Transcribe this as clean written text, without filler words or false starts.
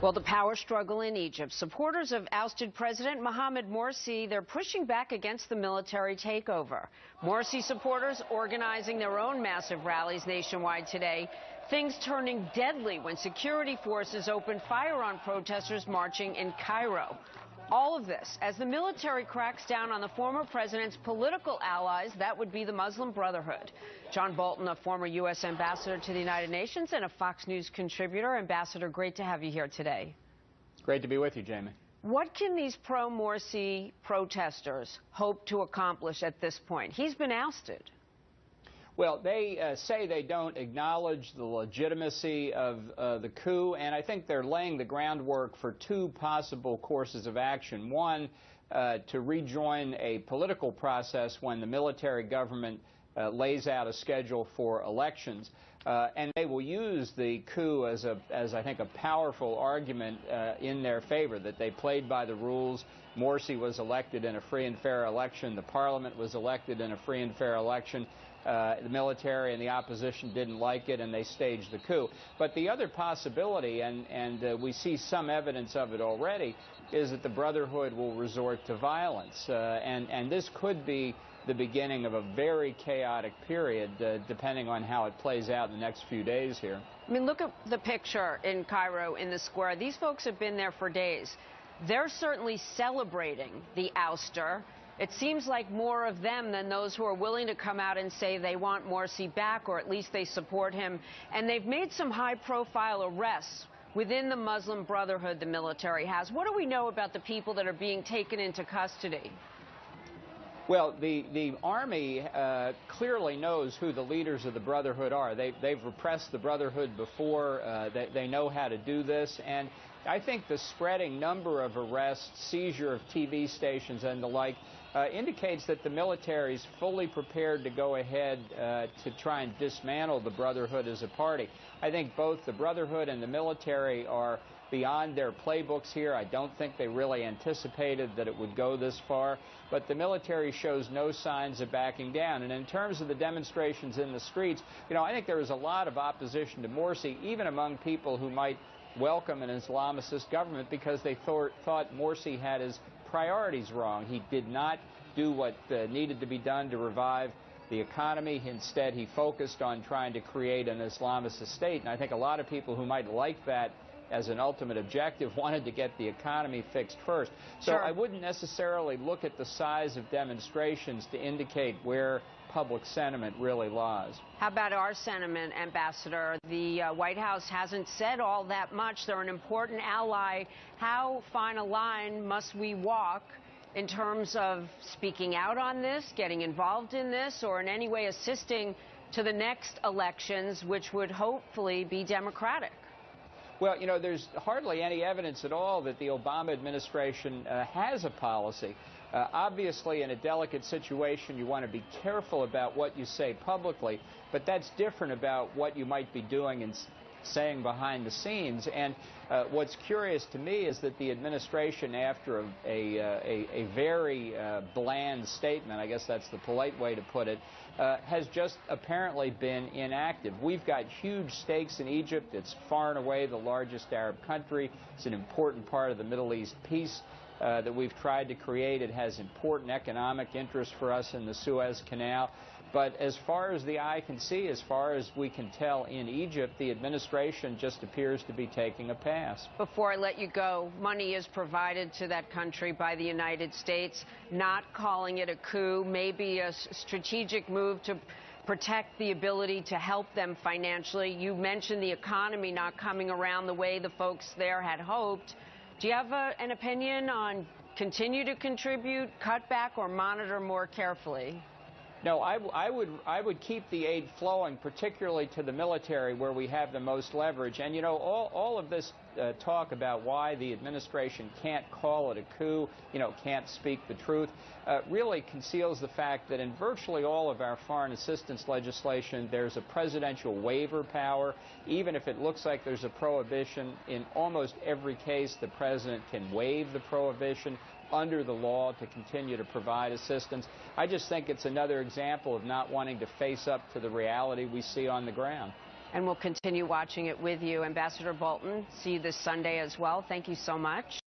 Well, the power struggle in Egypt. Supporters of ousted President Mohamed Morsi, they're pushing back against the military takeover. Morsi supporters organizing their own massive rallies nationwide today. Things turning deadly when security forces opened fire on protesters marching in Cairo. All of this as the military cracks down on the former president's political allies. That would be the Muslim Brotherhood. John Bolton, a former U.S. ambassador to the United Nations and a Fox News contributor. Ambassador, great to have you here today. It's great to be with you, Jamie. What can these pro-Morsi protesters hope to accomplish at this point? He's been ousted. Well, they say they don't acknowledge the legitimacy of the coup, and I think they're laying the groundwork for two possible courses of action. One, to rejoin a political process when the military government lays out a schedule for elections. And they will use the coup as I think, a powerful argument in their favor, that they played by the rules. Morsi was elected in a free and fair election. The parliament was elected in a free and fair election. The military and the opposition didn't like it, and they staged the coup. But the other possibility, and we see some evidence of it already, is that the Brotherhood will resort to violence. And this could be the beginning of a very chaotic period, depending on how it plays out in the next few days here. I mean, look at the picture in Cairo in the square. These folks have been there for days. They're certainly celebrating the ouster. It seems like more of them than those who are willing to come out and say they want Morsi back, or at least they support him. And they've made some high-profile arrests within the Muslim Brotherhood, the military has. What do we know about the people that are being taken into custody? Well, the Army clearly knows who the leaders of the Brotherhood are. They've repressed the Brotherhood before. They know how to do this. And I think the spreading number of arrests, seizure of TV stations and the like, indicates that the military is fully prepared to go ahead to try and dismantle the Brotherhood as a party. I think both the Brotherhood and the military are beyond their playbooks here. I don't think they really anticipated that it would go this far, but the military shows no signs of backing down. And in terms of the demonstrations in the streets, I think there was a lot of opposition to Morsi, even among people who might welcome an Islamicist government, because they thought Morsi had his priorities wrong. He did not do what needed to be done to revive the economy. Instead, he focused on trying to create an Islamist state. And I think a lot of people who might like that as an ultimate objective wanted to get the economy fixed first. So Sure. I wouldn't necessarily look at the size of demonstrations to indicate where public sentiment really lies. How about our sentiment, Ambassador? The White House hasn't said all that much. They're an important ally. How fine a line must we walk in terms of speaking out on this, getting involved in this, or in any way assisting to the next elections, which would hopefully be democratic? Well, there's hardly any evidence at all that the Obama administration has a policy. Obviously, in a delicate situation, you want to be careful about what you say publicly, but that's different about what you might be doing and saying behind the scenes. And what's curious to me is that the administration, after a very bland statement, I guess that's the polite way to put it, has just apparently been inactive. We've got huge stakes in Egypt. It's far and away the largest Arab country. It's an important part of the Middle East peace that we've tried to create. It has important economic interest for us in the Suez Canal. But as far as the eye can see, as far as we can tell in Egypt, the administration just appears to be taking a pass. Before I let you go, money is provided to that country by the United States, not calling it a coup, maybe a strategic move to protect the ability to help them financially. You mentioned the economy not coming around the way the folks there had hoped. Do you have an opinion on continue to contribute, cut back, or monitor more carefully? No, I would keep the aid flowing, particularly to the military, where we have the most leverage. And all of this talk about why the administration can't call it a coup, can't speak the truth, really conceals the fact that in virtually all of our foreign assistance legislation, there's a presidential waiver power. Even if it looks like there's a prohibition, in almost every case, the president can waive the prohibition under the law to continue to provide assistance. I just think it's another example of not wanting to face up to the reality we see on the ground. And we'll continue watching it with you. Ambassador Bolton, see you this Sunday as well. Thank you so much.